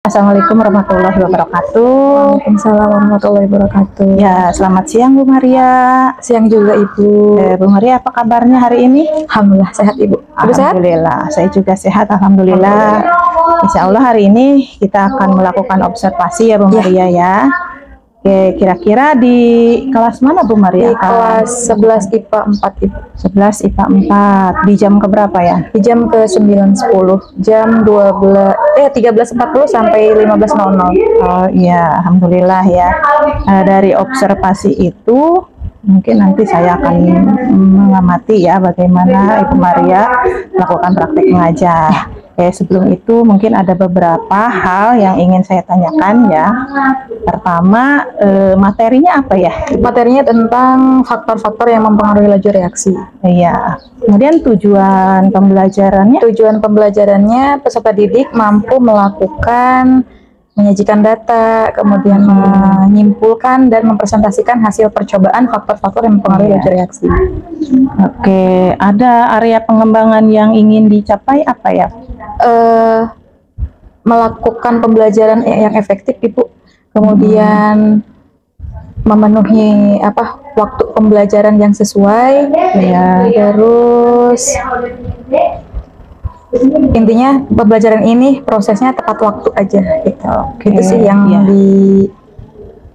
Assalamualaikum warahmatullahi wabarakatuh. Waalaikumsalam warahmatullahi wabarakatuh. Ya, selamat siang Bu Maria. Siang juga Ibu. Bu Maria, apa kabarnya hari ini? Alhamdulillah sehat Ibu. Ibu sehat? Alhamdulillah, saya juga sehat. Alhamdulillah. Insya Allah hari ini kita akan melakukan observasi ya Bu Maria ya. Oke, kira-kira di kelas mana Bu Maria? Di kelas 11 IPA 4 Ibu. 11 IPA 4. Di jam keberapa ya? Di jam ke 9.10. Jam 13.40 sampai 15.00. Oh iya, alhamdulillah ya. Dari observasi itu mungkin nanti saya akan mengamati ya bagaimana Ibu Maria melakukan praktek mengajar. Sebelum itu mungkin ada beberapa hal yang ingin saya tanyakan ya. Pertama, materinya apa ya? Materinya tentang faktor-faktor yang mempengaruhi laju reaksi. Iya. Kemudian tujuan pembelajarannya? Tujuan pembelajarannya peserta didik mampu melakukan menyajikan data, kemudian menyimpulkan dan mempresentasikan hasil percobaan faktor-faktor yang mempengaruhi laju reaksi. Oke, ada area pengembangan yang ingin dicapai apa ya? Melakukan pembelajaran yang efektif Ibu, kemudian memenuhi waktu pembelajaran yang sesuai ya, terus intinya pembelajaran ini prosesnya tepat waktu aja gitu. Itu sih yang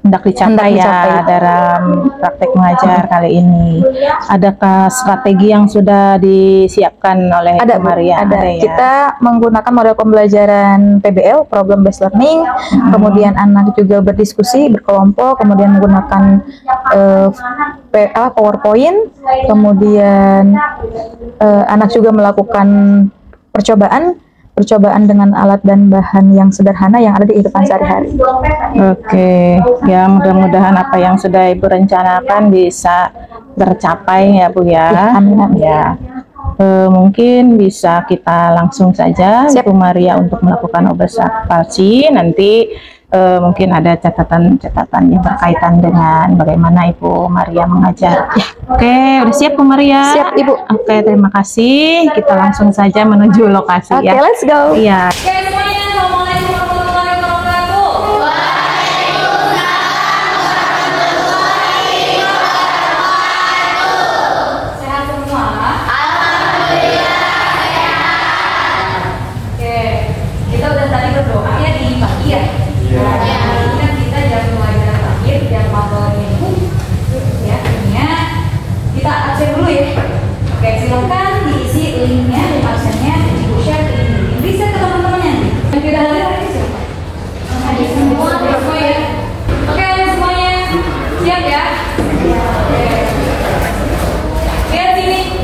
hendak dicapai ya dalam praktek mengajar kali ini. Adakah strategi yang sudah disiapkan oleh Bu Maria? Ada ya? Kita menggunakan model pembelajaran PBL, Problem Based Learning, kemudian anak juga berdiskusi, berkelompok, kemudian menggunakan PowerPoint, kemudian anak juga melakukan percobaan dengan alat dan bahan yang sederhana yang ada di kehidupan sehari-hari. Oke, ya mudah-mudahan apa yang sudah Ibu rencanakan bisa tercapai ya Bu ya. Amin. Ya. Mungkin bisa kita langsung saja Bu Maria untuk melakukan observasi. Nanti mungkin ada catatan-catatan yang berkaitan dengan bagaimana Ibu Maria mengajar. Oke, udah siap Bu Maria? Siap Ibu. Oke, terima kasih. Kita langsung saja menuju lokasi ya. Oke, let's go. Iya. Oke semuanya, Assalamualaikum warahmatullahi wabarakatuh. Sehat semua? Alhamdulillah sehat. Oke, kita udah tadi berdoa ya di pagi ya. Ini kan kita jam pelajaran terakhir jam 4 minggu. Ya, akhirnya kita absen dulu ya. Oke, silakan diisi linknya dan absennya Ibu share ke link. Bisa ke teman-temannya. Yang tidak hadir hari siapa? Hadir semua ya. Oke, semuanya siap ya? Oke. Lihat sini.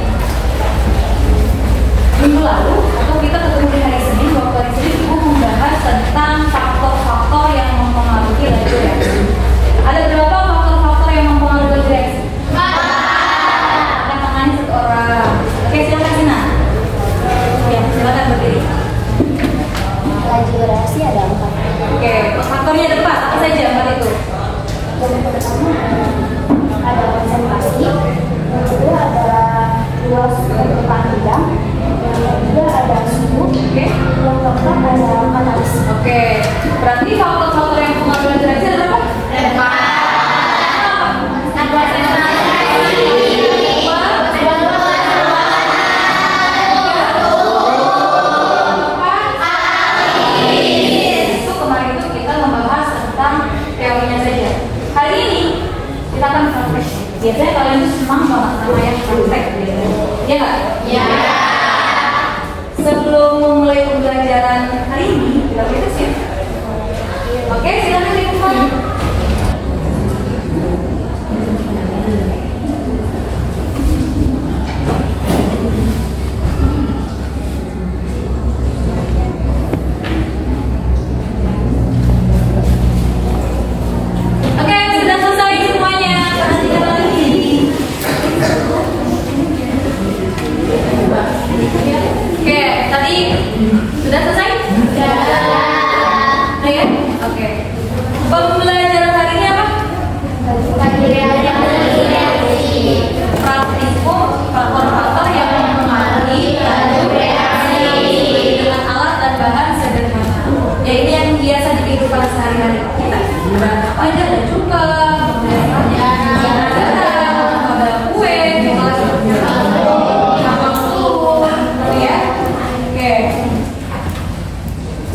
Minggu lalu atau kita ketemu di hari Senin, waktu hari Senin Ibu membahas tentang faktor-faktor yang mempengaruhi laju reaksi. Ada berapa faktor-faktor yang mempengaruhi laju reaksi? Angkat tangannya satu orang. Oke, silakan Sina. Ya, silakan berdiri. Laju reaksi ada 4. Oke, faktornya ada 4. Apa saja 4 itu? Yang pertama ada konsentrasi, yang kedua ada luas permukaan bidang, yang ketiga ada suhu, Oke. yang keempat ada katalis. Oke, berarti faktor-faktor yang mempengaruhi laju reaksi ada berapa? Itu kemarin itu kita membahas tentang teorinya saja. Hari ini kita akan praktek. Biasanya kalian itu senang banget sama yang praktek, ya nggak? Ya. Sebelum memulai pembelajaran hari ini, kita sih. Oke, silakan dibuka. Oke, sudah selesai semuanya. Perhatikan lagi. Oke, tadi sudah selesai? Sudah. Ya? Oke. Pembelajaran hari ini apa? Praktikum faktor-faktor yang mempengaruhi laju reaksi dengan alat dan bahan sederhana. Ya ini yang biasa kehidupan sehari-hari kita. Ada apa aja, ada cuka, ada kue, gampang suhu, ya. Oke.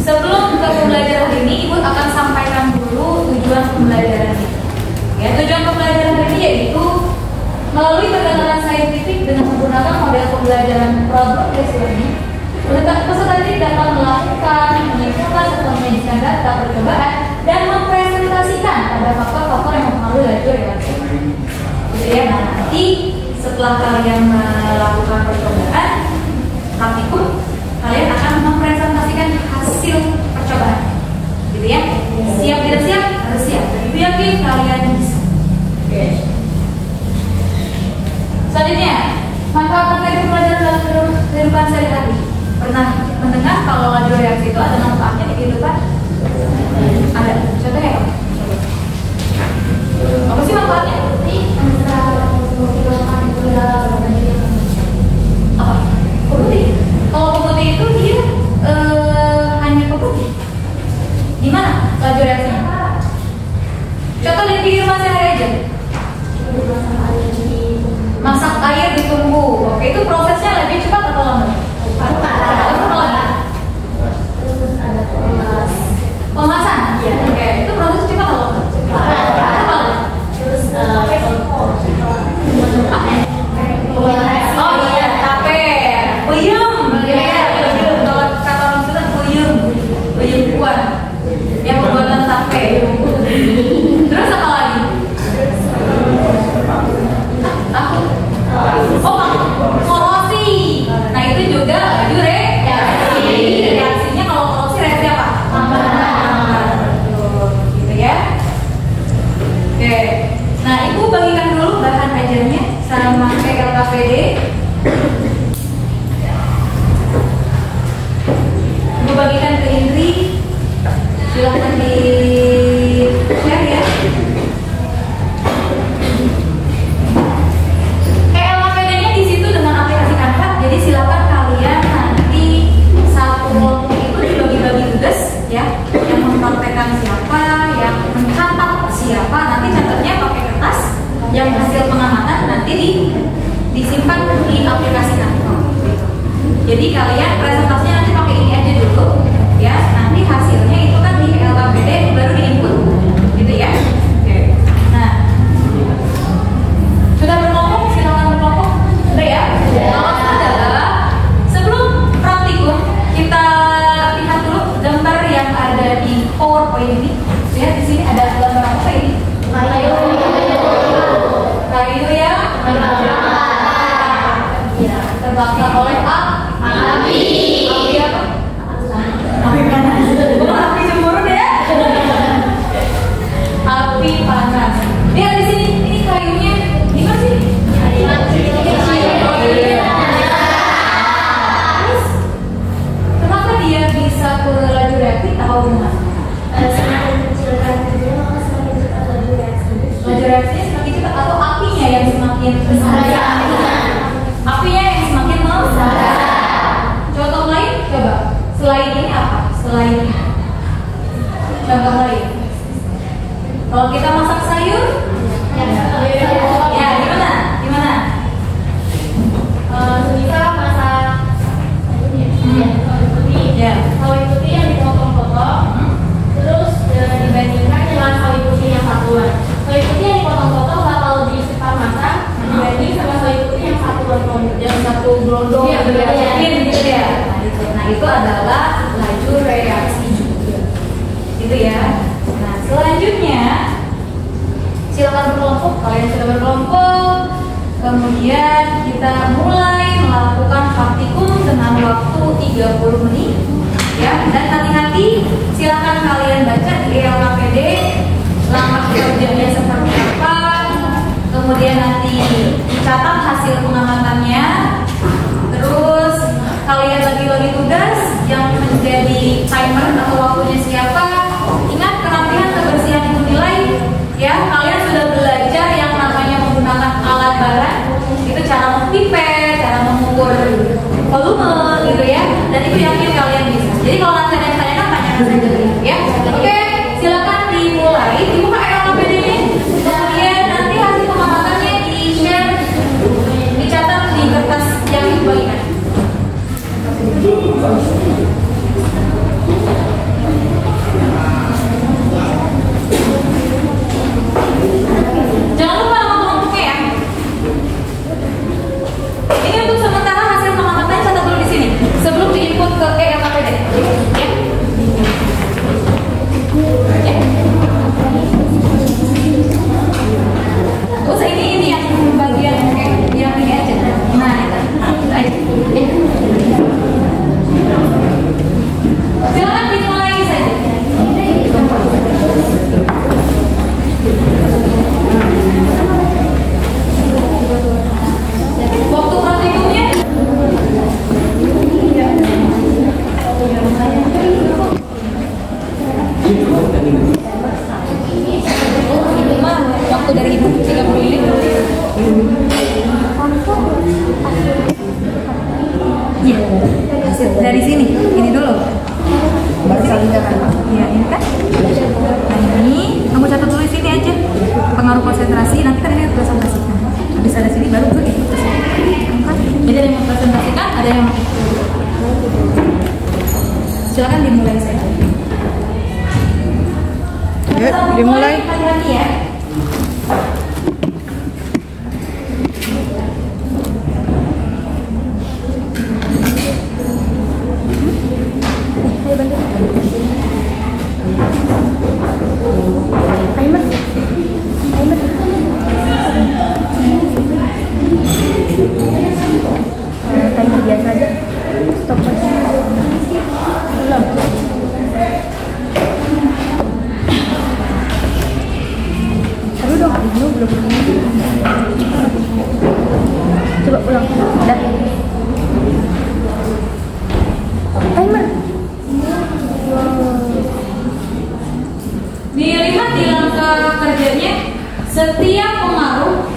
Sebelum ke pembelajaran ini, Ibu akan sampaikan dulu tujuan pembelajaran ini. Ya, tujuan pembelajaran ini yaitu melalui pendekatan saintifik dengan menggunakan model pembelajaran problem-based learning, peserta didik dapat melakukan, menyimpulkan serta menyajikan data percobaan dan mempresentasikan pada faktor-faktor yang mempengaruhi laju reaksi. Jadi ya, nanti setelah kalian melakukan percobaan, praktikum, kalian akan mempresentasikan hasil percobaan. Gitu ya. Siap tidak siap? Harus siap. Itu yakin kalian bisa. Oke. Selanjutnya, manfaat terkait pembelajaran dalam kehidupan sehari-hari. Pernah mendengar kalau laju reaksi itu ada manfaatnya di kehidupan? Ada. Contohnya apa? Apa sih manfaatnya? Apa? Pemutih. Kalau pemutih itu dia hanya pemutih. Gimana laju reaksinya? Contoh dari kehidupan sehari aja. Masak air ditunggu. Oke, itu prosesnya lebih cepat atau lambat? Pemasan? Iya. Oke, itu proses cepat atau lambat? Cepat. Terus oh iya, tape, puyem, kalau kata orang Sunda puyem kuah, yang pembuatan tape. Terus apa lagi? Tahu? Oh, korosi. Nah itu juga laju reaksi. Reaksinya kalau korosi reaksi apa? Gitu ya. Oke. Nah Ibu bagikan dulu bahan ajarnya sama LKPD. Ibu bagikan ke Indri. Silahkan di share ya. LKPD-nya di situ dengan aplikasi Canva. Jadi silakan kalian nanti satu kelompok itu dibagi-bagi tugas ya. Yang mempraktekkan siapa, yang mencatat siapa. Nanti catatnya pakai kertas. Yang hasil pengamatan nanti disimpan di aplikasi Canva. Jadi kalian presentasinya nanti pakai ini aja dulu ya. Nanti hasilnya itu kan di LKPD baru diinput gitu ya. Oke. Nah, sudah berkelompok, silakan berkelompok. Udah ya? Kalau adalah sebelum praktikum kita lihat dulu gambar yang ada di PowerPoint ini. Lihat di sini ada gambar apa ini? Kayu ya? Terbakar oleh api. Api apa? Api panas. Bukan api cemburu deh. Api panas. Lihat di sini, ini kayunya di mana sih? Terus kenapa dia bisa laju reaksi? Tahu nggak? Semakin kecil kayunya, maka semakin cepat laju reaksi. Laju reaksinya semakin cepat atau apinya yang semakin besar? Apinya yang semakin membesar. Contoh lain coba. Selain ini apa? Selain ini. Contoh lain. Kalau kita masak sayur, ya gimana? Gimana? Semisal masak Ya. sawi putih yang dipotong-potong, terus dibandingkan dengan sawi putih yang satuan. Sawi putih yang dipotong-potong bakal lebih cepat masak dibanding sama sawi putih yang satuan Yang satu blondong Iya, gitu ya. iya. Gitu ya. Nah itu adalah laju reaksi juga. Gitu ya. Nah selanjutnya silakan berkelompok. Kalian sudah berkelompok. Kemudian kita mulai melakukan praktikum dengan waktu 30 menit. Ya, dan hati-hati silakan kalian baca di LKPD langkah kerjanya seperti apa. Kemudian nanti dicatat hasil pengamatannya. Terus kalian bagi-bagi tugas yang menjadi timer atau waktunya siapa. Ingat kerapihan kebersihan itu nilai. Ya, kalian sudah belajar yang namanya menggunakan alat barang. Itu cara mempipet, cara mengukur volume gitu ya. Dan itu yakin kalian bisa. Jadi kalau nanti ada yang tanya-tanya saja. Waktu dari ibu 30 menit. Iya. Hasil dari sini. Ini dulu. Baru salinkan. Iya, ini kan. Nah, ini kamu catat dulu di sini aja. Pengaruh konsentrasi. Nanti kan ini presentasikan. Habis ada sini baru itu. Jadi ada yang mempresentasikan, ada yang silakan dimulai saya. Yuk, dimulai. Hati-hati ya. Timer biasa aja. Stop aja. Belum. Aduh dong, belum. Coba ulang. Udah. Timer. Dilihat di langkah kerjanya, setiap pengaruh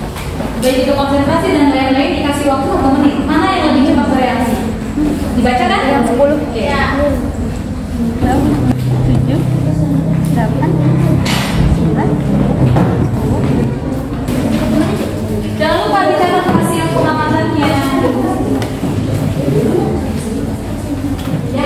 baik itu konsentrasi dan lain-lain dikasih waktu 1 menit. Mana yang lebih cepat bereaksi? Dibaca kan? Yang 10. Oke. Ya. 7 8 9. Jangan lupa dicatat hasil pengamatannya. Ya.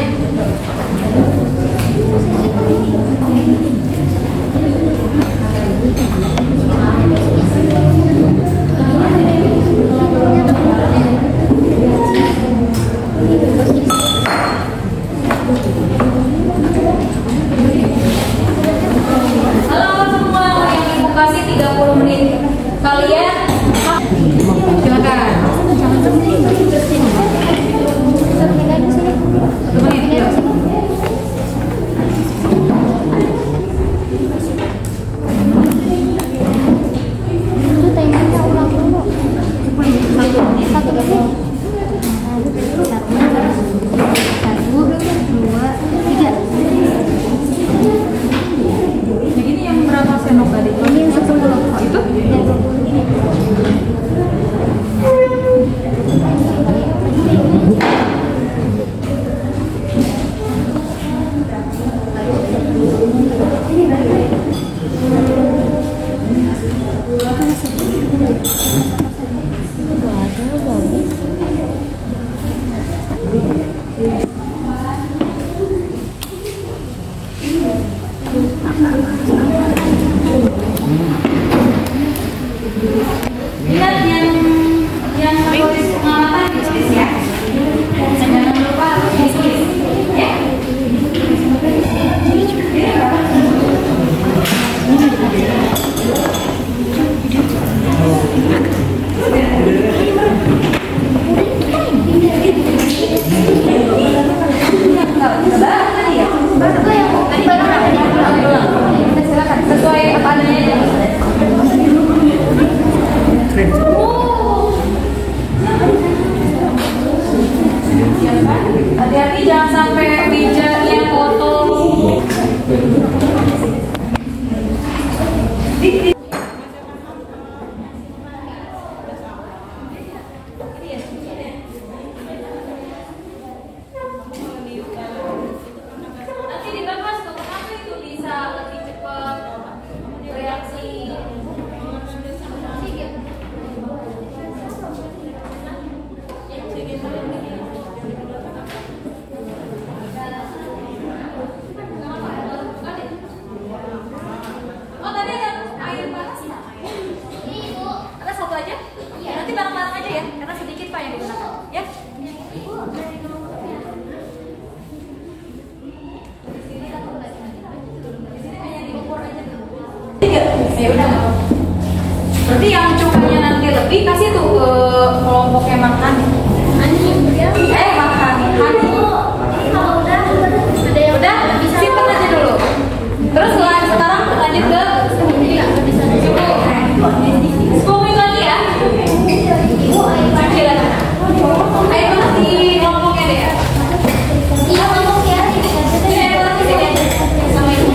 Halo semua, yang ibu kasih 30 menit. Kalian silakan. 1 menit. Ya. Itu timernya ulang dulu. 1 menit. 1 2 3. Yang ini yang berapa sendok tadi? Ini yang 10. Oh, itu? Lihat yang tulis pengamatan tulis ya. Dan jangan lupa tulis ya. Silakan sesuai apa adanya. Hati-hati jangan sampai meja kotor. Nanti dibahas kenapa itu bisa lebih cepat reaksi. Oh tadi ada air panas nggak? Ibu. Ada 1 aja? Iya. Nanti bareng-bareng aja ya, karena sedikit pak yang digunakan. Ya. Ya udah. Berarti yang cukanya nanti lebih kasih tuh ke kelompoknya makan. Makan. Ini kalau udah ada yang Udah, simpen aja dulu. Terus sekarang lanjut ke Spooking lagi ya. Silakan. Ayo di kelompoknya deh ya. iya kelompok ya. Ini air panas di sini aja. Sama ini.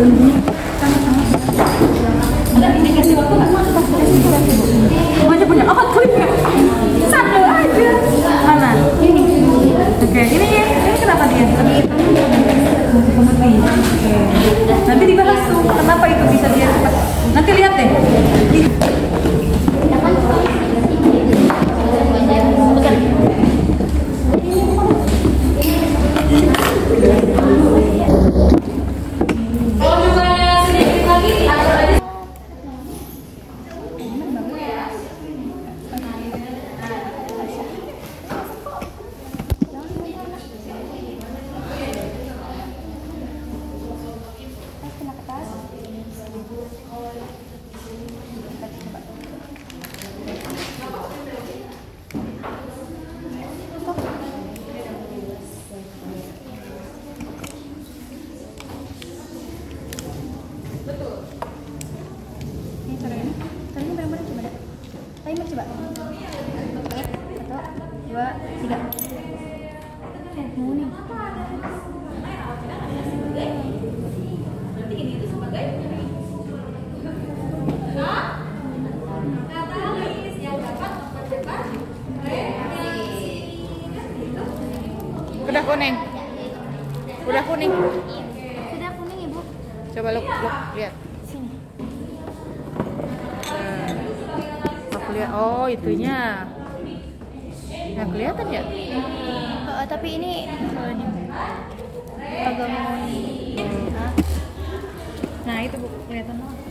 Ada indikasi waktu nggak? Banyak punya. Oh, klipnya. Satu aja. Mana? Ini. Oke, ini ya. Ini kenapa dia? Pemutih. Oke. Nanti dibahas tuh. Kenapa itu bisa dia cepat? Nanti lihat deh. Kalau misalnya sedikit lagi diatur aja. Udah kuning. Udah kuning. Sudah kuning, Ibu. Coba lu lihat. Sini. Aku lihat. Oh, itunya. Nggak kelihatan ya? Tapi ini kalau ini agak mau Nah, itu Bu, kelihatan banget.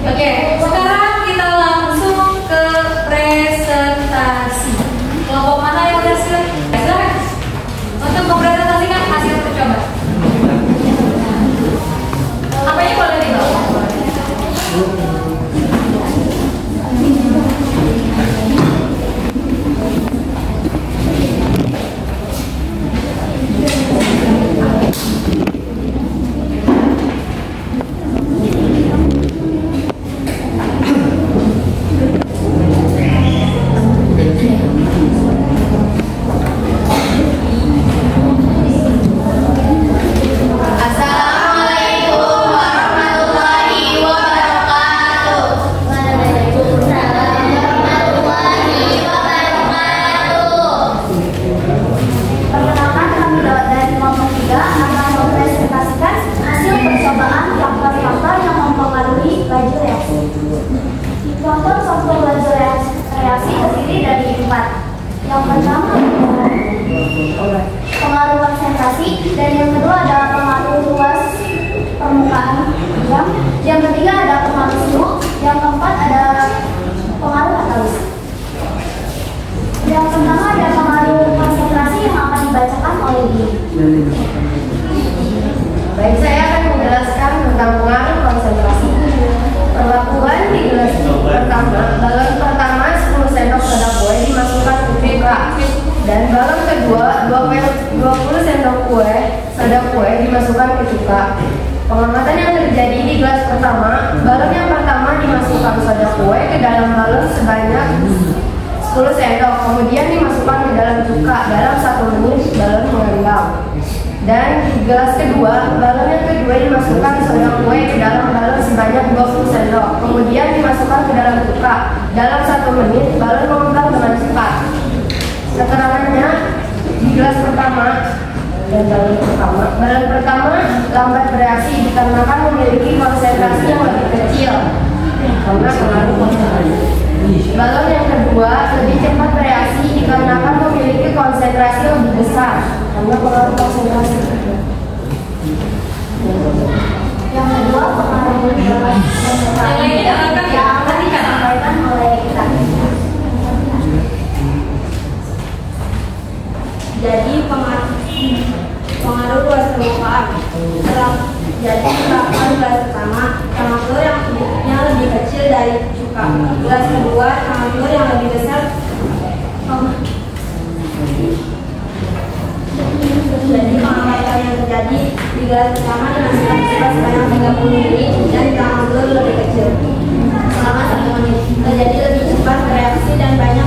Oke, sekarang kita langsung ke presentasi. Kelompok mana yang udah siap? Silakan untuk mempresentasikan hasil percobaan. Apanya boleh dibawa? Perkenalkan, kami dari kelompok 3 akan mempresentasikan hasil percobaan faktor-faktor yang mempengaruhi laju reaksi. Faktor-faktor laju reaksi terdiri dari 4. Yang pertama pengaruh konsentrasi, dan yang kedua adalah pengaruh luas permukaan jam. Yang ketiga ada pengaruh suhu. Yang keempat ada pengaruh katalis. Yang pertama ada pengaruh konsentrasi yang akan dibacakan oleh Dini. Baik, saya akan menjelaskan tentang pengaruh konsentrasi. Perlakuan di gelas pertama, balon pertama 10 sendok soda kue dimasukkan ke pipa, dan balon kedua 20 sendok kue soda kue dimasukkan ke cuka. Pengamatan yang terjadi di gelas pertama, balon yang pertama dimasukkan soda kue ke dalam balon sebanyak 10 sendok, kemudian dimasukkan ke dalam cuka. Dalam 1 menit balon mengembang. Dan di gelas kedua, balon yang kedua dimasukkan soda kue ke dalam balon sebanyak 20 sendok, kemudian dimasukkan ke dalam cuka. Dalam 1 menit balon mengembang dengan cepat. Keterangannya di gelas pertama dan balon pertama lambat bereaksi dikarenakan memiliki konsentrasi yang lebih kecil karena pengaruh konsentrasi. Balon yang kedua lebih cepat bereaksi dikarenakan memiliki konsentrasi yang lebih besar karena pengaruh konsentrasi. Yang kedua pengaruh konsentrasi yang akan disampaikan oleh kita. Jadi pengaruh luas permukaan. Jadi perlakuan gelas pertama sama telur yang lebih kecil dari cuka. Gelas kedua sama telur yang lebih besar. Jadi pengamatan yang terjadi di gelas pertama dimasukkan cepat sebanyak 30 menit dan sama telur lebih kecil selama 1 menit. Terjadi lebih cepat bereaksi dan banyak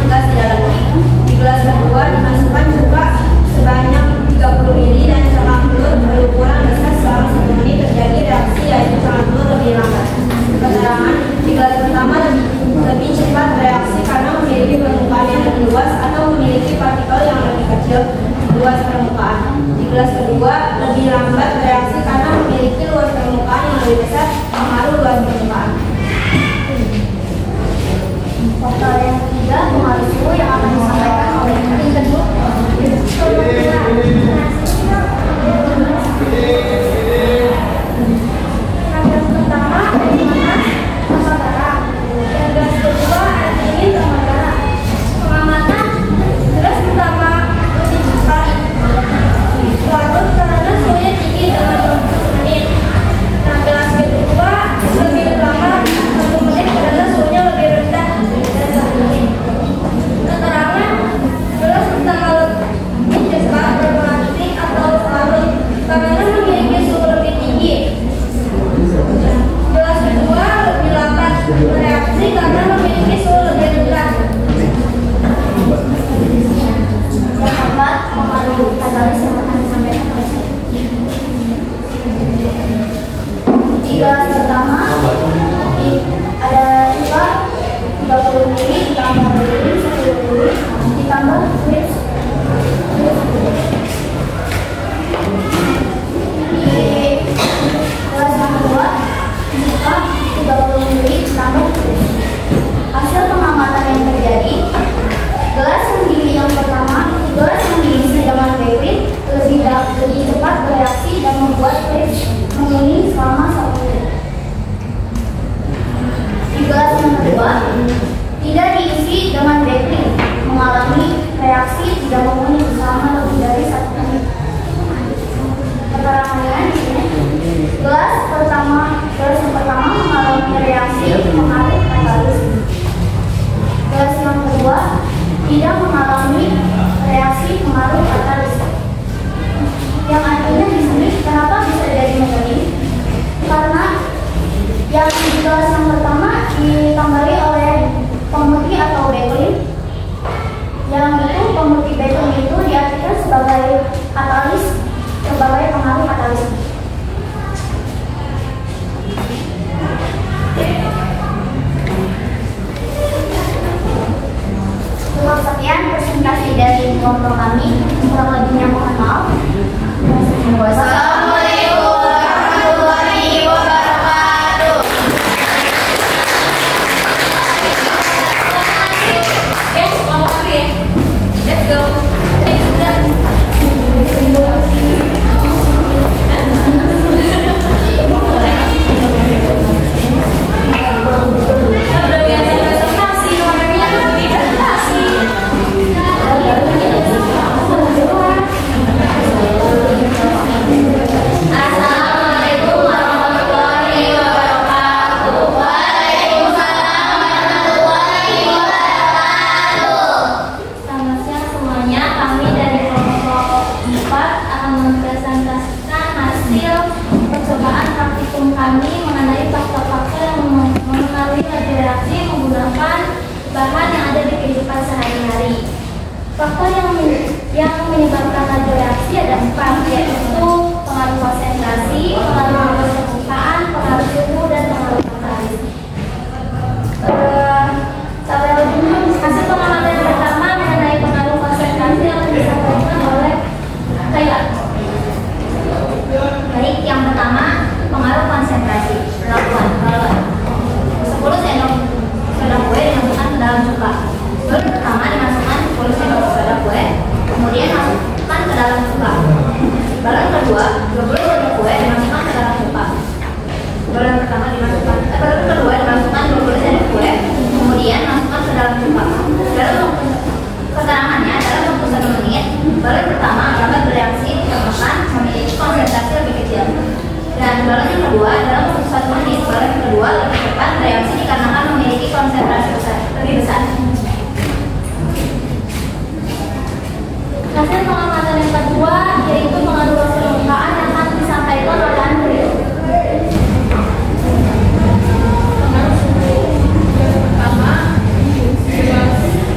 reaksi pengaruh katalis. Gelas yang kedua tidak mengalami reaksi pengaruh katalis. Yang artinya di sini kenapa bisa jadi metode? Karena yang di gelas yang pertama ditambahi oleh pemutih atau backling. Yang itu pemutih backling itu diartikan sebagai katalis, sebagai pengaruh katalis. Cukup sekian presentasi dari kelompok kami. Kurang lebihnya mohon maaf. Wassalamualaikum warahmatullahi wabarakatuh. Oke, kelompok kami ya. Let's go. Udah biasa presentasi, orangnya di presentasi. Assalamualaikum warahmatullahi wabarakatuh. Waalaikumsalam warahmatullahi wabarakatuh. Selamat siang semuanya. Kami dari kelompok 4 akan mempresentasikan hasil percobaan praktikum kami mengenai faktor-faktor yang mempengaruhi laju reaksi menggunakan bahan yang ada di kehidupan sehari-hari. Faktor yang menyebabkan laju reaksi ada 4, yaitu pengaruh konsentrasi, pengaruh permukaan, pengaruh suhu, dan pengaruh katalis. Hasil pengamatan yang pertama mengenai pengaruh konsentrasi yang disampaikan oleh Kayla. Baik, yang pertama pengaruh konsentrasi. Perlakuan kalau 10 sendok soda kue dimasukkan ke dalam cuka. Balon pertama dimasukkan 10 sendok soda kue, kemudian masukkan ke dalam cuka. Balon kedua 20 sendok kue dimasukkan ke dalam cuka. Balon kedua dimasukkan 20 sendok kue, kemudian masukkan ke dalam cuka. Dalam keterangannya dalam waktu 1 menit, balon pertama dapat bereaksi ditemukan memiliki konsentrasi lebih kecil. Dan balon yang kedua dalam waktu 1 menit, balon yang kedua lebih cepat bereaksi dikarenakan memiliki konsentrasi lebih besar. Hasil pengamatan yang kedua yaitu pengaruh permukaan yang akan disampaikan oleh Andre.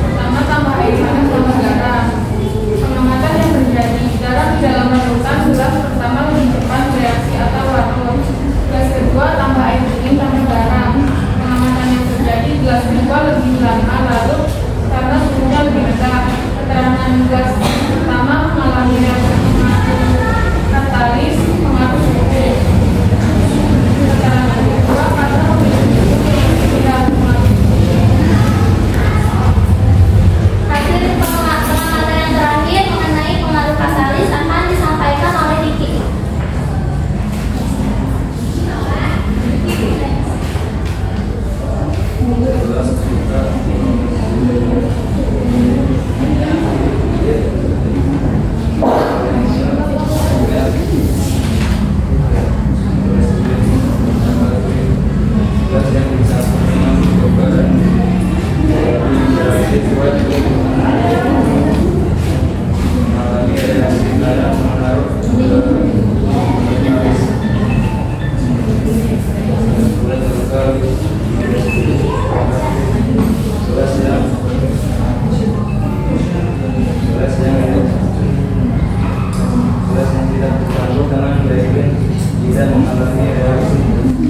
Pertama tambah air panas tambah garam. Pengamatan yang terjadi dalam kedalaman lautan gelas pertama lebih cepat bereaksi atau larut. Gelas kedua tambah air dingin tambah garam. Pengamatan yang terjadi gelas kedua lebih lama larut karena suhunya lebih rendah. Keterangan gelas pertama mengalami reaksi katalis pengaruh suhu. Keterangan kedua karena memiliki suhu yang tidak mengaruhi. Hasil pengamatan yang terakhir mengenai pengaruh katalis akan disampaikan oleh Diki.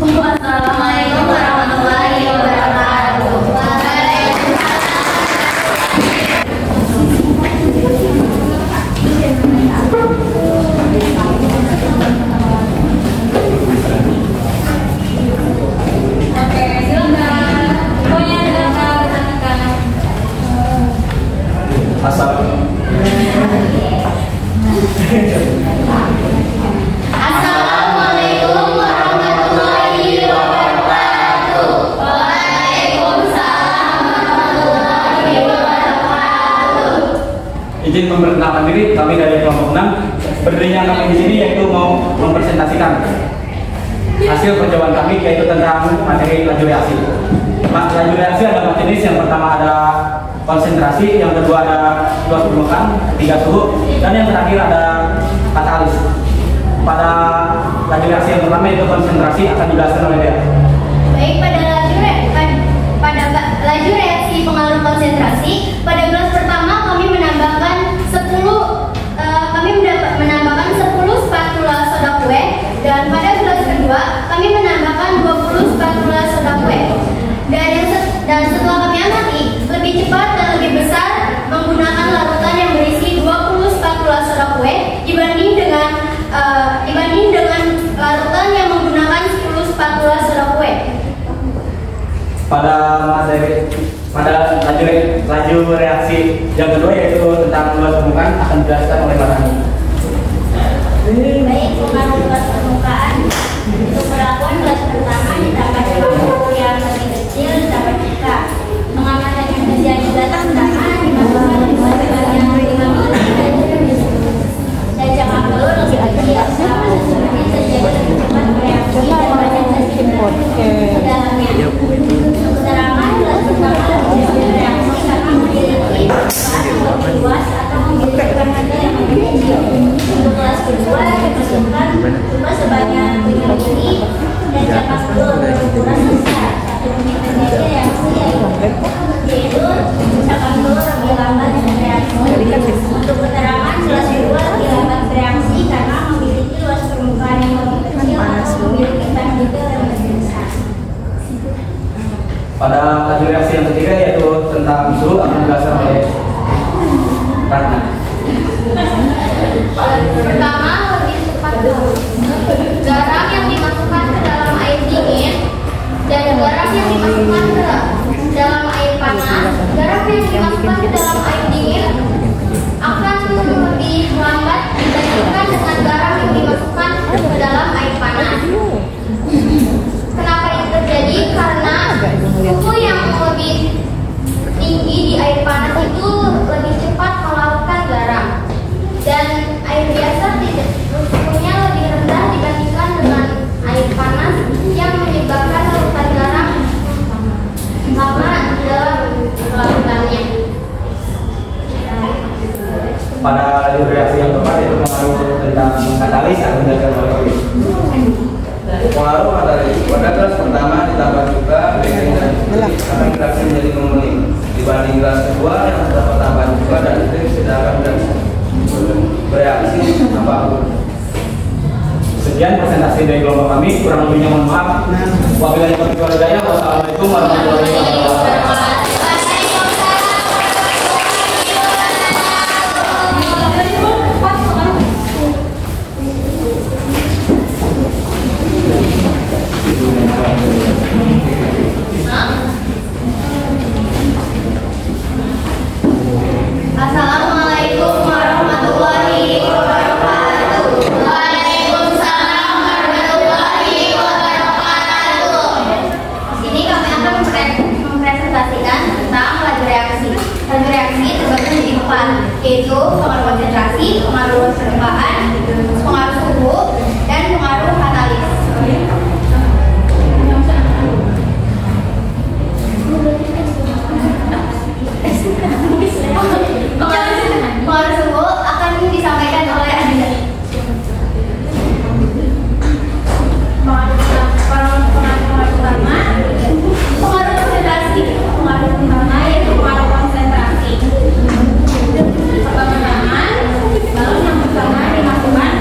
Wassalamualaikum warahmatullahi wabarakatuh. Oke, silakan. Pokoknya silakan. Assalamualaikum warahmatullahi wabarakatuh. Waalaikumsalam warahmatullahi wabarakatuh. Izin memperkenalkan diri, kami dari kelompok 6. Berdirinya kami di sini yaitu mau mempresentasikan hasil percobaan kami yaitu tentang materi laju reaksi. Laju reaksi ada 4 jenis. Yang pertama ada konsentrasi, yang kedua ada luas permukaan, ketiga suhu, dan yang terakhir ada katalis. Pada laju reaksi yang pertama itu konsentrasi akan dijelaskan oleh dia. Baik, pada laju reaksi pengaruh konsentrasi, pada gelas pertama kami menambahkan 10 spatula soda kue, dan pada gelas kedua kami menambahkan 20 spatula soda kue. Dan setelah kami amati, lebih cepat dan lebih besar menggunakan larutan yang berisi 20 spatula soda kue dibanding dengan larutan yang menggunakan 10 spatula soda kue. Pada laju reaksi yang kedua yaitu tentang luas permukaan akan dijelaskan oleh Mbak Rani. Baik, pengaruh luas permukaan untuk perlakuan gelas pertama ditambah dengan yang lebih kecil dapat kita pengamatan yang terjadi gelas pertama dimasukkan dengan sebanyak 5 ml dan jangka telur lebih kecil sama sesuatu terjadi lebih cepat bereaksi dan banyak tersimpan di dalamnya. Untuk keterangan gelas pertama lebih bereaksi karena memiliki bahan yang lebih luas atau memiliki bahan yang lebih kecil. Untuk kelas kedua dimasukkan cuma sebanyak 5 ml dan jangka telur berukuran besar. Satu menit terjadi reaksi yaitu jangka telur lebih lambat bereaksi. Untuk keterangan kelas kedua lebih lambat bereaksi karena memiliki luas permukaan yang lebih kecil atau memiliki bahan detail yang lebih besar. Pada laju reaksi yang ketiga yaitu tentang suhu akan dijelaskan oleh Ratna. Pertama, lebih cepat dulu. Garam yang dimasukkan ke dalam air dingin dan garam yang dimasukkan ke dalam air panas. Garam yang dimasukkan ke dalam air dingin akan lebih lambat dibandingkan dengan garam yang dimasukkan ke dalam air panas. Kenapa ini terjadi? Karena suhu yang lebih tinggi di air panas itu lebih cepat melarutkan garam, dan air biasa suhunya lebih rendah dibandingkan dengan air panas yang menyebabkan larutan garam lama dalam larutannya. Pada laju reaksi yang keempat yaitu pengaruh tentang katalis akan dijelaskan oleh Owi. Pengaruh katalis pada gelas pertama ditambah juga benzin dan listrik akan bereaksi menjadi menguning. Dibanding gelas kedua yang terdapat tambahan juga dan listrik tidak akan bereaksi apapun. Sekian presentasi dari kelompok kami, kurang lebihnya mohon maaf. Wabillahi taufiq wal hidayah. Wassalamualaikum warahmatullahi wabarakatuh. Assalamualaikum warahmatullahi wabarakatuh. Waalaikumsalam warahmatullahi wabarakatuh. Sini kami akan mempresentasikan tentang laju reaksi. Laju reaksi terbagi menjadi 4, yaitu pengaruh konsentrasi, pengaruh luas permukaan, pengaruh suhu, dan pengaruh katalis. Pengaruh suhu akan disampaikan oleh Adinda. Pengaruh pertama, pengaruh konsentrasi. Pengaruh pertama yaitu pengaruh konsentrasi. Pertama-tama, balon yang pertama dimasukkan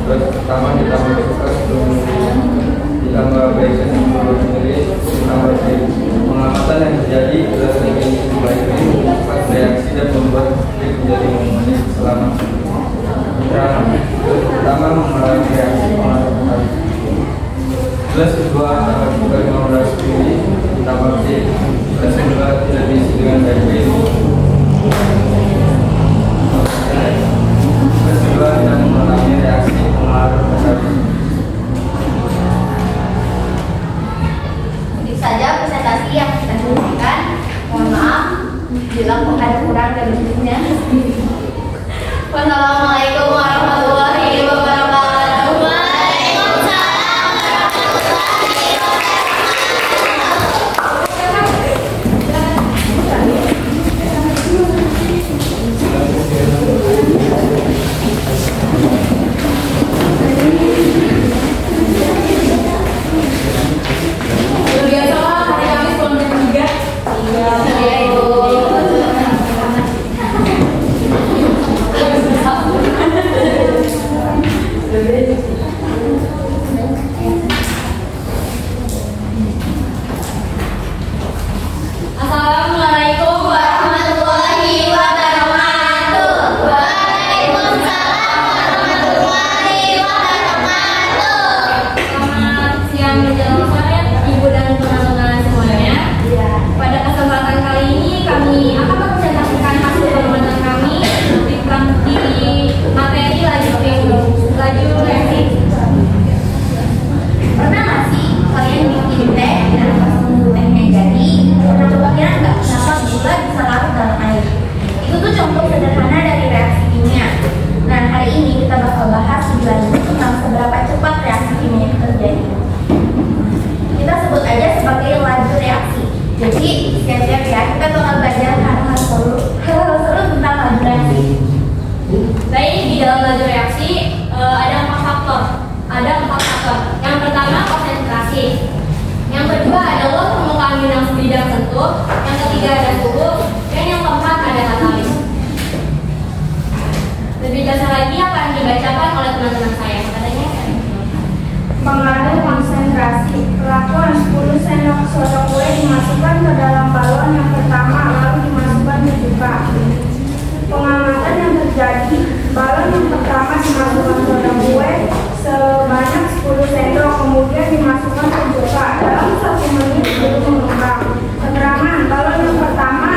gelas pertama ditambah cuka sebelum ditambah bacon sebelum sendiri ditambah air. Pengamatan yang terjadi gelas yang diisi mulai kering cepat bereaksi dan membuat trik menjadi menguning selama gelas pertama mengalami reaksi pengaruh kembali. Gelas kedua tambah cuka 15 ml ditambah teh. Gelas kedua tidak diisi dengan bacon. Gelas kedua tidak mengalami reaksi pengaruh kembali. Itu saja presentasi yang kita berikan. Mohon maaf bila ada kurang dan lebihnya. Wassalamualaikum warahmatullahi wabarakatuh. Waalaikumsalam warahmatullahi Luar biasa lah, hari Kamis pulang jam 3. Iya, Ibu. Assalamualaikum warahmatullahi wabarakatuh. Waalaikumsalam warahmatullahi wabarakatuh. Selamat siang menjelang sore, Ibu dan teman-teman semuanya. Pada kesempatan kali ini kami akan mempresentasikan hasil pengamatan kami di materi laju reaksi. Pernah nggak sih kalian bikin teh dan pas nunggu tehnya jadi, pernah kepikiran nggak kenapa gula bisa larut dalam air? Itu tuh contoh sederhana dari reaksi kimia. Nah, hari ini kita bakal bahas lebih lanjut tentang seberapa cepat reaksi kimia itu terjadi. Kita sebut aja sebagai laju reaksi. Jadi, siap-siap ya, kita bakal belajar hal-hal seru tentang laju reaksi. Baik, di dalam laju reaksi ada 4 faktor. Yang pertama konsentrasi. Yang kedua adalah permukaan bidang sentuh. Yang ketiga ada suhu. Dan yang keempat ada katalis. Lebih dasar lagi akan dibacakan oleh teman-teman saya. Katanya. Pengaruh konsentrasi. Perlakuan 10 sendok soda kue dimasukkan ke dalam balon yang pertama lalu dimasukkan ke cuka. Pengamatan yang terjadi, balon yang pertama dimasukkan soda kue sebanyak 10 sendok, kemudian dimasukkan ke cuka dalam 1 menit sebelum mengembang. Keterangan, balon yang pertama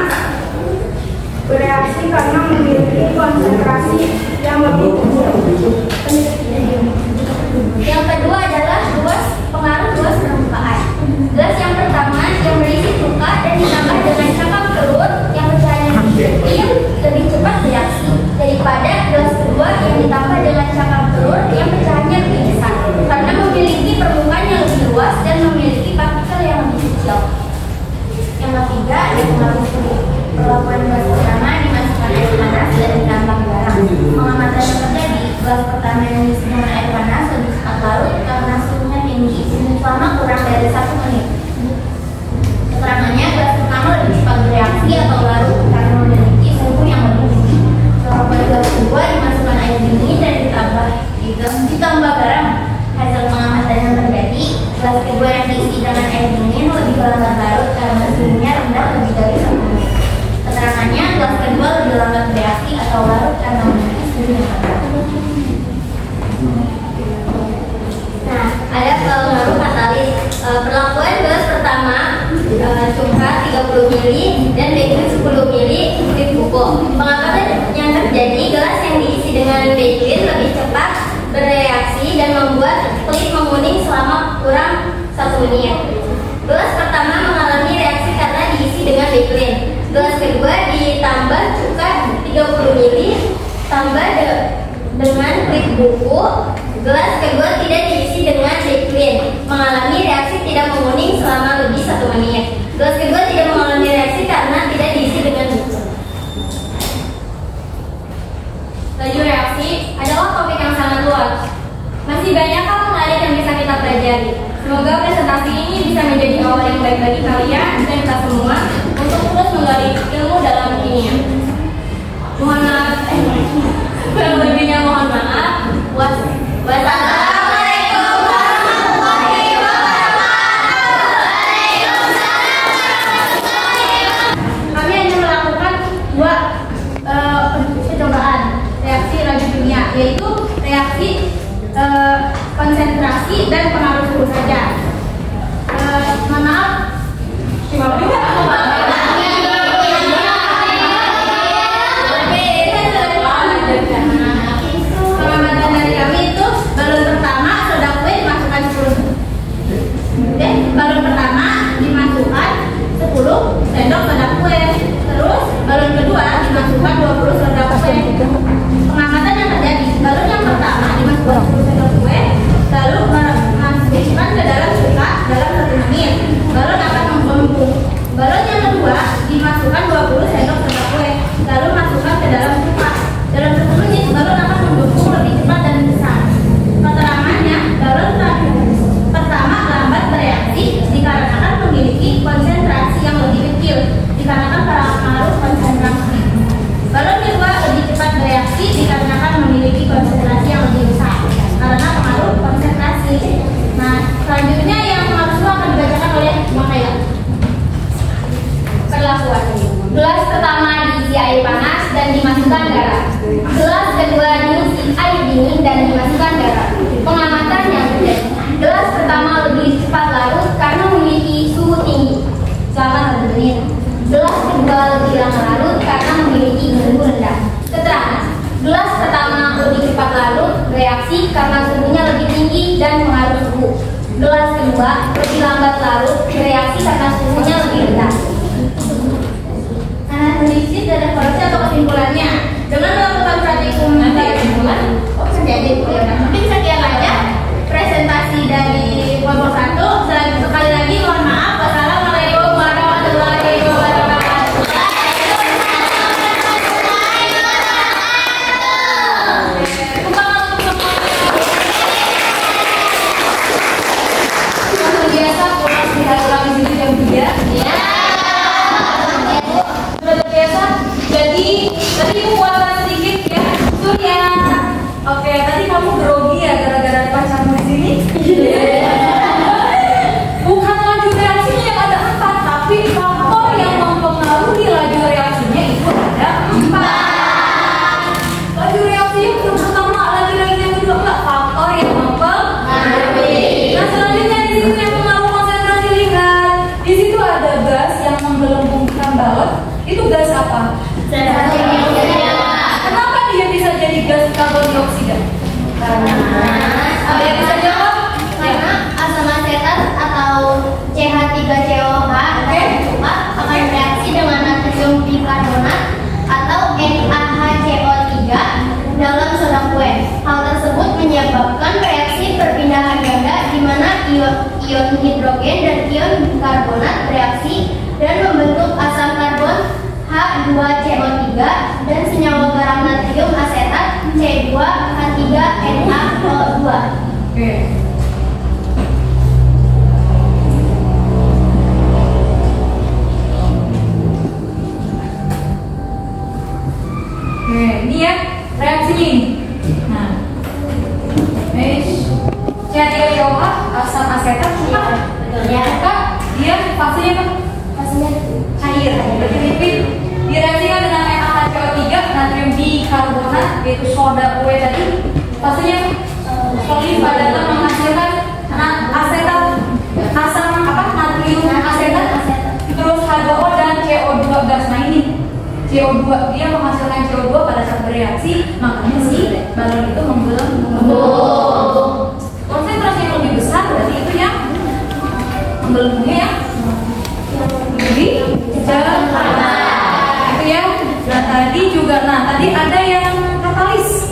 bereaksi karena memiliki konsentrasi yang lebih tinggi. Yang kedua adalah pengaruh luas permukaan. Gelas yang pertama yang berisi cuka dan ditambah dengan cangkang telur yang bercahaya tinggi lebih cepat bereaksi daripada gelas kedua yang ditambah dengan cangkang telur yang bercahaya lebih besar karena memiliki permukaan yang lebih luas dan memiliki partikel yang lebih kecil. Yang ketiga ada pengaruh suhu. Perlakuan gelas pertama dimasukkan air panas dan ditambah garam. Pengamatan yang terjadi, gelas pertama yang diisi dengan air panas lebih cepat larut karena suhunya tinggi selama kurang dari 1 menit. Keterangannya, gelas pertama lebih cepat bereaksi atau larut karena memiliki suhu yang lebih tinggi. Perlakuan gelas kedua dimasukkan air dingin dan ditambah garam. Hasil pengamatan yang terjadi, gelas kedua yang diisi dengan air dingin lebih lambat larut karena suhunya rendah lebih dari 1 menit. Keterangannya, gelas kedua lebih lambat bereaksi atau larut karena memiliki suhu yang rendah. Nah, ada pengaruh katalis. Perlakuan gelas pertama cuka 30 ml dan bacon 10 ml kulit bubuk. Pengamatan yang terjadi, gelas yang diisi dengan bacon lebih cepat bereaksi dan membuat kulit menguning selama kurang 1 menit. Gelas pertama mengalami reaksi karena diisi dengan bacon. Gelas kedua ditambah cuka 30 ml tambah dengan kulit bubuk. Gelas kedua tidak diisi dengan bacon, mengalami reaksi tidak menguning selama lebih 1 menit. Gelas kedua tidak mengalami reaksi karena tidak diisi dengan bacon. Laju reaksi adalah topik yang sangat luas. Masih banyak hal menarik yang bisa kita pelajari. Semoga presentasi ini bisa menjadi awal yang baik bagi kalian dan kita semua untuk terus menggali ilmu dalam kimia. Mohon maaf, kurang lebihnya mohon maaf. Wassalamualaikum warahmatullahi wabarakatuh. Kami hanya melakukan dua percobaan reaksi raju kimia, yaitu reaksi konsentrasi dan pengaruh suhu saja. Mohon maaf. Pengamatan dari kami itu balon pertama soda kue dimasukkan 10. Balon pertama dimasukkan 10 sendok soda kue. Terus balon kedua dimasukkan 20 soda kue. Pengamatan yang terjadi, balon yang pertama dimasukkan 10 sendok kue, lalu dimasukkan ke dalam cuka dalam 1 menit. Balon akan mengembung. Balon yang kedua dimasukkan 20 sendok soda kue, lalu masukkan ke dalam cuka. Dalam 1 menit balon akan mengembung lebih cepat dan besar. Keterangannya, balon pertama lambat bereaksi dikarenakan memiliki konsentrasi yang lebih kecil dikarenakan pengaruh konsentrasi. Balon kedua lebih cepat bereaksi dikarenakan memiliki konsentrasi yang lebih besar karena pengaruh konsentrasi. Nah, selanjutnya yang harus akan dibacakan oleh Makaya. Perlakuan. Gelas pertama diisi air panas dan dimasukkan garam. Gelas kedua diisi air dingin dan dimasukkan garam. Pengamatan yang terjadi. Gelas pertama lebih cepat larut karena memiliki suhu tinggi selama 1 menit. Gelas kedua lebih lama larut karena memiliki suhu rendah. Keterangan. Gelas pertama lebih cepat larut bereaksi karena suhunya lebih tinggi dan pengaruh suhu. Gelas kedua lebih lambat larut bereaksi karena suhunya lebih rendah. Analisis dan evaluasi atau kesimpulannya. Dengan melakukan praktikum kesimpulan, mungkin sekian aja presentasi dari kelompok 1. Sekali lagi mohon maaf. Wassalamualaikum warahmatullahi wabarakatuh. Seperti biasa pulang dihasilkan di sini jam 3. Seperti biasa. Jadi tadi ibu puasa sedikit ya. Surya. Oke, tadi kamu grogi ya gara-gara pacarmu di sini. Bukan laju reaksinya yang ada 4, tapi faktor yang mempengaruhi laju reaksinya itu ada 4. Laju reaksi yang pertama, laju reaksi yang kedua enggak, faktor yang mempengaruhi. Nah, selanjutnya di situ yang pengaruh konsentrasi, lihat. Di situ ada gas yang menggelembungkan balon. Itu gas apa? Kenapa dia bisa jadi gas karbon dioksida? Ada yang bisa jawab? Karena asam asetat atau CH3COH akan bereaksi dengan natrium bikarbonat atau NaHCO3 dalam soda kue. Hal tersebut menyebabkan reaksi perpindahan ganda di mana ion hidrogen dan ion bikarbonat bereaksi dan membentuk asam karbon H2CO3 dan senyawa garam natrium asetat C2H3NaO2. Oke. Oke, ini ya reaksinya ini. Nah, CH3COH asam asetat maka dia fasenya apa? Fasenya Cair, berarti lipid. Direaksikan dengan NaHCO3 natrium bikarbonat yaitu soda kue tadi. Fasenya solid pada menghasilkan asetat asam apa? Natrium asetat. Terus H2O dan CO2 gas. Nah ini CO2 dia menghasilkan CO2 pada saat bereaksi, makanya si balon itu menggelembung. Konsentrasi yang lebih besar berarti itu yang menggelembungnya ya lebih cepat. Itu ya. Nah tadi juga, tadi ada yang katalis.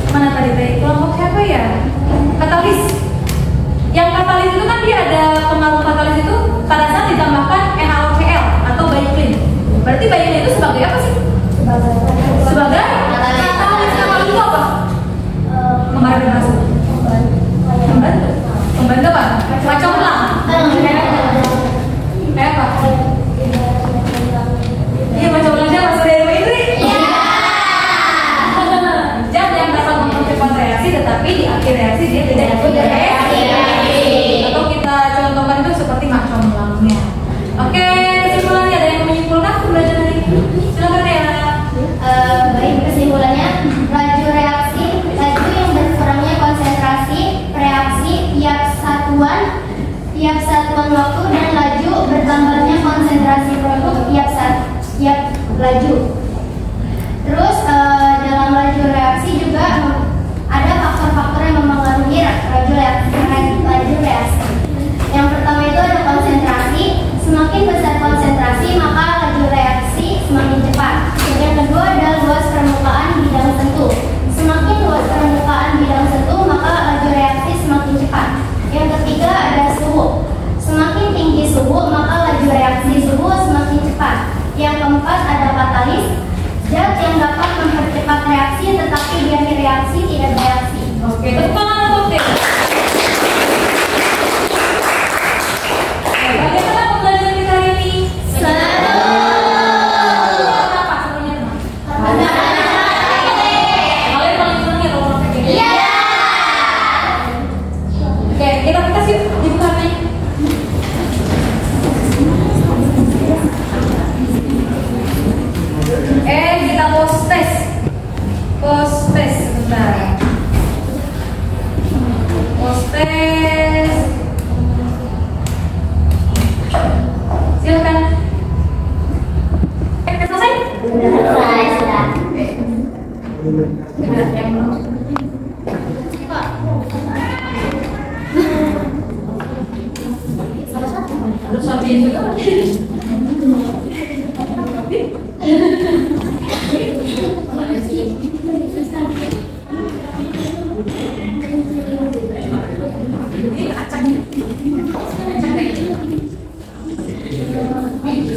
Mana tadi kelompok siapa ya? Katalis. Yang katalis itu kan dia ada pengaruh katalis itu pada saat ditambahkan NaOCl atau baiklin. Berarti baiklin itu sebagai apa sih? Sebagai katalis. Katalis itu apa? Membantu. Membantu apa? Macam pelang. Kayak apa? Iya, macam pelang aja masuk dari itu. Iya. Zat yang dapat mempercepat reaksi tetapi di akhir reaksi, dia tidak ikut reaksi. Atau kita contohkan itu seperti macamnya. Oke, kesimpulannya ada yang menyimpulkan pembelajaran hari ini? Silakan ya. Baik, kesimpulannya laju reaksi, laju yang berkurangnya konsentrasi reaksi tiap satuan waktu, dan laju bertambahnya konsentrasi produk tiap laju. Terus dalam laju reaksi juga ada faktor-faktor yang mempengaruhi laju reaksi. Yang pertama itu ada konsentrasi. Semakin besar konsentrasi maka laju reaksi semakin cepat. Yang kedua adalah luas permukaan bidang sentuh. Semakin luas permukaan bidang sentuh maka laju reaksi semakin cepat. Yang ketiga ada suhu. Semakin tinggi suhu maka laju reaksi suhu semakin cepat. Yang keempat ada katalis, zat yang dapat mempercepat reaksi tetapi di akhir reaksi tidak bereaksi. Oke, tepuk tangan untuk tim. Bagaimana pembelajaran kita hari ini? Kenapa serunya teman? Kalian paling senang ya kalau praktek ini? Iya. Oke, kita kasih dibukaannya. Kita post test sebentar. Post test. Silakan. Selesai? Sudah. Harus sampai juga.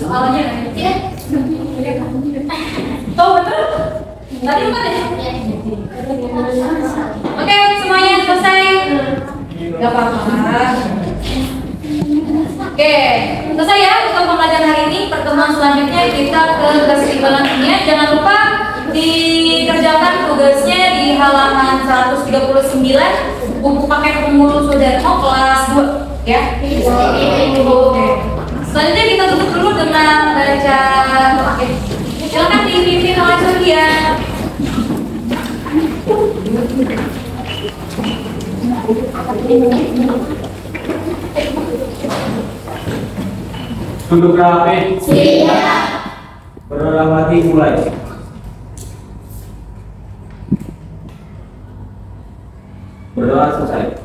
Soalnya tahu betul? Tadi bukan ya? Oke, semuanya selesai. Gak apa-apa. Oke, selesai ya untuk pembelajaran hari ini. Pertemuan selanjutnya kita ke keseimbangan dunia. Jangan lupa dikerjakan tugasnya di halaman 139 buku paket pemulu Sudarmo kelas 2 ya. Oke. Selanjutnya kita tutup dulu dengan baca doa. Silakan dipimpin oleh Surya. Duduk rapi. Siap. Berdoa mati mulai. Berdoa selesai.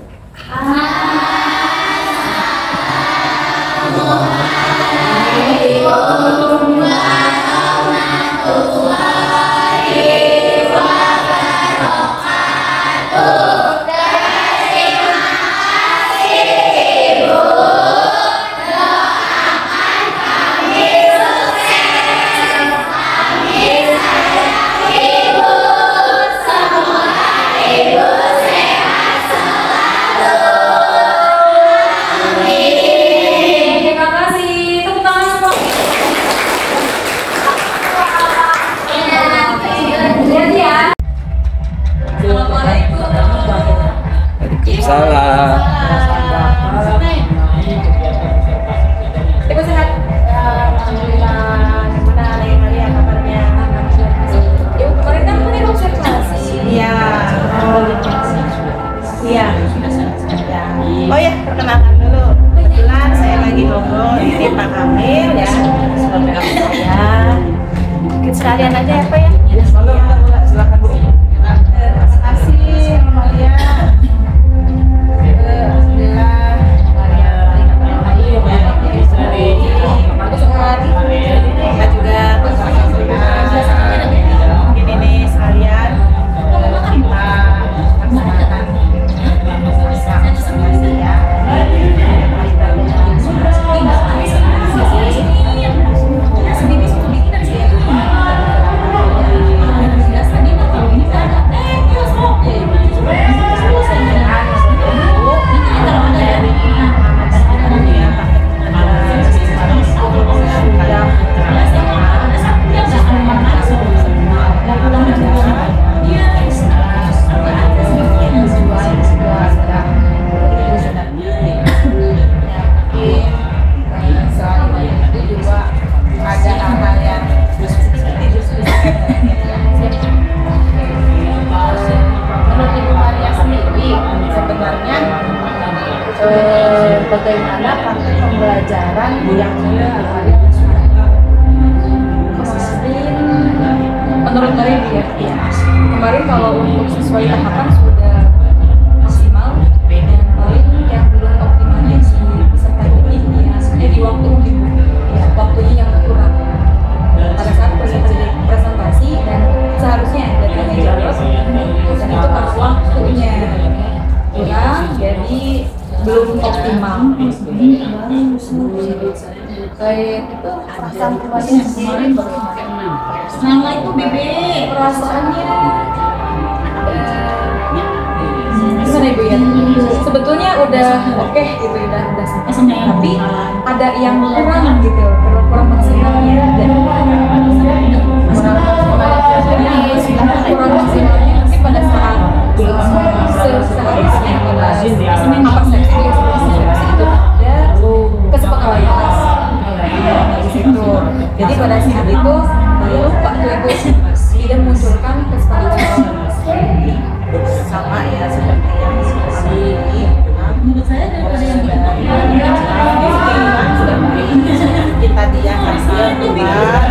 Ibu sehat? Alhamdulillah. Gimana Maria kabarnya? Ibu kemarin kan mungkin observasi. Iya. Iya. Oh ya, perkenalkan dulu. Kebetulan saya lagi ngobrol ini Pak Kamil ya, sebagai abang saya. Mungkin sekalian aja ya Pak ya. Silakan Bu. Terima kasih Maria. Alhamdulillah Maria baik bagus sekali. Kita juga mungkin ini sekalian kita laksanakan observasi ya. bagaimana praktek pembelajaran yang Menurut kalian ya, kemarin kalau untuk sesuai tahapan sudah maksimal, dan paling yang belum optimalnya si peserta didik ya, di waktu ya waktunya yang kurang pada saat peserta didik presentasi dan seharusnya ada tanya jawab dan itu karena waktunya kurang jadi belum optimal. kayak itu perasaan keluarga sendiri bagaimana? Nama itu bebek perasaannya gimana ibu ya? Sebetulnya udah oke gitu, udah sampai, tapi ada yang kurang gitu, kurang maksimalnya dan kurang maksimalnya nanti pada saat seharusnya apa seksi itu ada kesepakatan di situ. Jadi pada saat itu lupa tuh ibu tidak munculkan kesepakatan sama ya seperti yang menurut saya daripada yang kita dia hasil dengan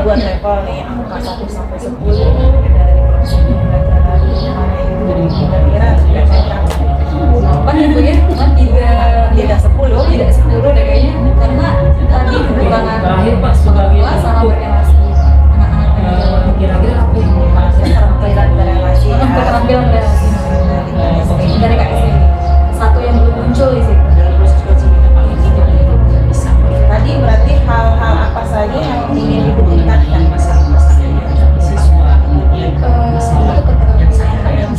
dibuat level nih angka 1 sampai 10 dari proses pembelajaran kira-kira sudah cetak 8 ibu ya, tidak 10 deh kayaknya, karena tadi hubungan kelas sama berrelasi anak-anak kira-kira keterampilan berrelasi dari KSD satu yang belum muncul di situ. Tadi berarti hal-hal apa saja yang ingin ditingkatkan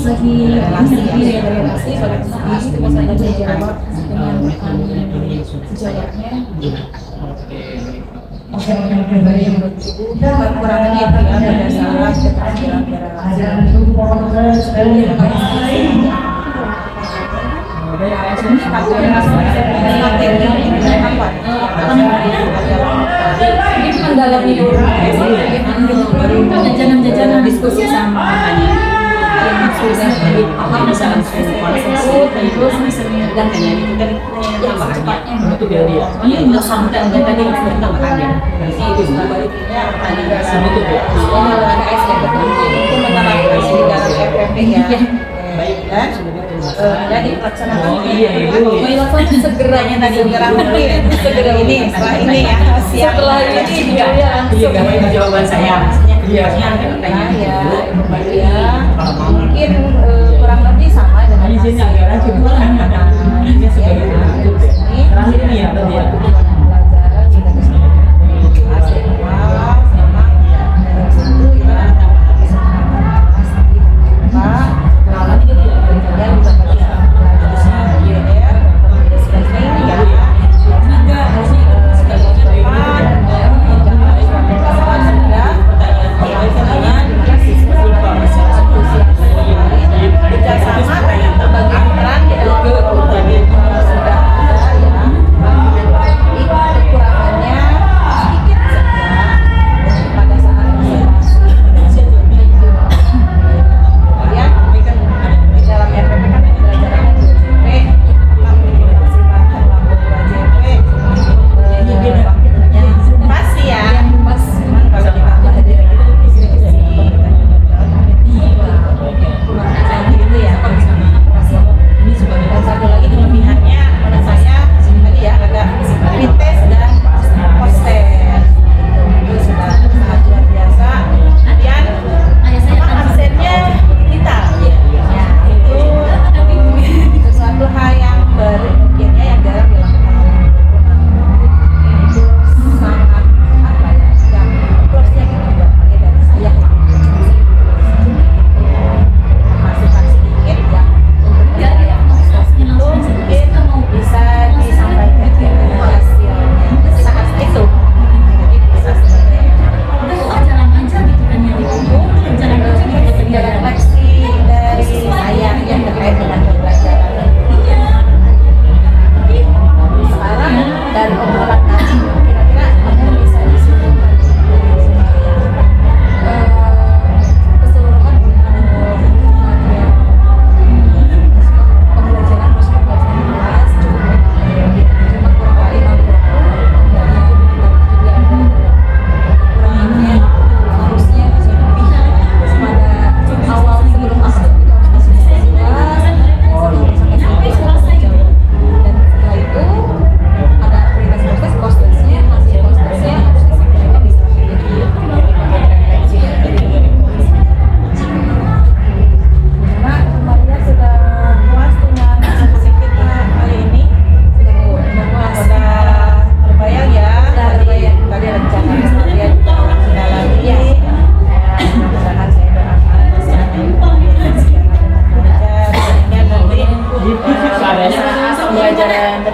segi relasi bagaimana kita jawab dengan jawabnya kekurangannya itu ya pada saat keterampilan ini mendalami dulu jajanan diskusi sama yang sudah dipaham dalam tersebut terus dan yang secepatnya ini sampai tadi bertambahnya itu sebaliknya ada itu menerapkan di dalam FPP ya dan dilaksanakan segeranya tadi segera ini setelah ini ya setelah ini ya jawaban saya ya mungkin kurang lebih sama dengan izinnya anggaran cuma terakhir ini ya pelajaran juga bisa kerjasama bagi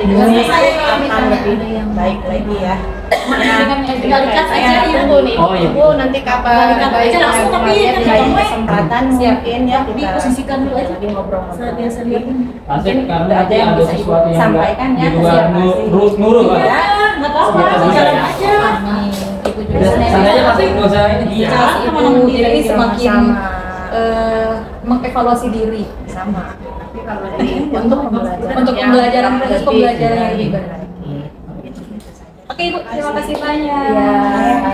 ini akan lebih baik lagi ya. Tinggal dikat aja Tunggu nih, Oh, iya. Ibu nanti kapan Dikat aja langsung, tapi ya, kan lain ketemu. kesempatan mungkin ya kita Diposisikan dulu aja. lagi ngobrol-ngobrol. Biasa lihat. Asik karena ada yang bisa Ibu sesuatu yang sampaikan ya di ke luar siapa sih? nurul kan. Ya, nggak apa-apa, Kita bisa jalan ya. aja. Amin. Ibu juga Sananya masih nggak usah ini. Iya, Ibu jadi semakin sama mengevaluasi diri. sama. Tapi kalau untuk pembelajaran Untuk pembelajaran proses pembelajaran yang lebih baik. baik. Oke Ibu, terima kasih banyak. Ya,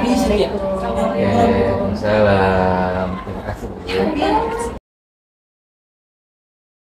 Assalamualaikum. Waalaikumsalam. Terima kasih.